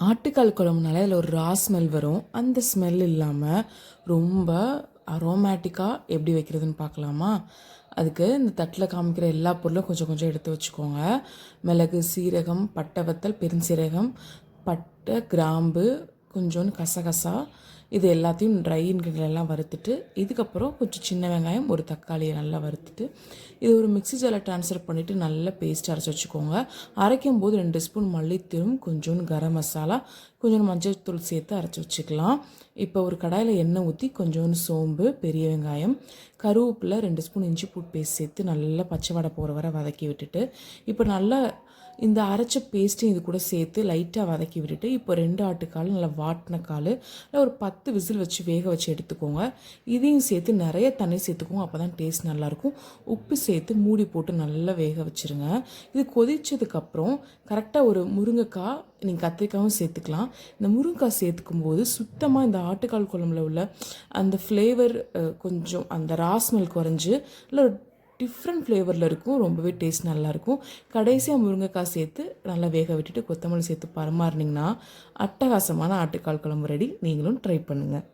ஆட்டுக்கால் குழம்புனால அதில் ஒரு ரா ஸ்மெல் வரும். அந்த ஸ்மெல் இல்லாமல் ரொம்ப அரோமேட்டிக்காக எப்படி வைக்கிறதுன்னு பார்க்கலாமா? அதுக்கு இந்த தட்டில் காமிக்கிற எல்லா பொருளும் கொஞ்சம் கொஞ்சம் எடுத்து வச்சுக்கோங்க. மிளகு, சீரகம், பட்டை வத்தல், பெருஞ்சீரகம், பட்டை, கிராம்பு, கொஞ்சோண்டு கசகசா, இது எல்லாத்தையும் ட்ரை இன்க்ரீடியன்ட் எல்லாம் வறுத்துட்டு, இதுக்கப்புறம் கொஞ்சம் சின்ன வெங்காயம், ஒரு தக்காளியை நல்லா வறுத்துட்டு, இது ஒரு மிக்ஸி ஜாரில் ட்ரான்ஸ்ஃபர் பண்ணிவிட்டு நல்லா பேஸ்ட் அரைச்சி வச்சுக்கோங்க. அரைக்கும் போது 2 ஸ்பூன் மல்லித்தூளும், கொஞ்சோண்டு கரம் மசாலா, கொஞ்சோண்டு மஞ்சள் தூள் சேர்த்து அரைச்சி வச்சுக்கலாம். இப்போ ஒரு கடாயில் எண்ணெய் ஊற்றி கொஞ்சோண்டு சோம்பு, பெரிய வெங்காயம், கருவேப்பிலை, 2 ஸ்பூன் இஞ்சி பூண்டு பேஸ்ட் சேர்த்து நல்லா பச்சை வடை போகிற வரை வதக்கி விட்டுட்டு, இப்போ நல்லா இந்த அரைச்ச பேஸ்ட்டையும் இது கூட சேர்த்து லைட்டாக வதக்கி விட்டுட்டு, இப்போ 2 ஆட்டுக்கால் நல்லா வாட்டின கால் இல்லை ஒரு 10 விசில் வச்சு வேக வச்சு எடுத்துக்கோங்க. இதையும் சேர்த்து நிறைய தண்ணி சேர்த்துக்கோங்க, அப்போ தான் டேஸ்ட் நல்லாயிருக்கும். உப்பு சேர்த்து மூடி போட்டு நல்லா வேக வச்சுருங்க. இது கொதிச்சதுக்கப்புறம் கரெக்டாக ஒரு முருங்கைக்காய், நீங்கள் கத்திரிக்காயும் சேர்த்துக்கலாம். இந்த முருங்கைக்காய் சேர்த்துக்கும் போது சுத்தமாக இந்த ஆட்டுக்கால் குழம்புல உள்ள அந்த ஃப்ளேவர் கொஞ்சம் அந்த ரா ஸ்மெல் குறைஞ்சு இல்லை டிஃப்ரெண்ட் ஃப்ளேவரில் இருக்கும். ரொம்பவே டேஸ்ட் நல்லாயிருக்கும். கடைசியாக முருங்கைக்காய் சேர்த்து நல்லா வேக விட்டுட்டு கொத்தமல்லி சேர்த்து பரிமாறினீங்கன்னா அட்டகாசமான ஆட்டுக்கால் குழம்பு ரெடி. நீங்களும் ட்ரை பண்ணுங்கள்.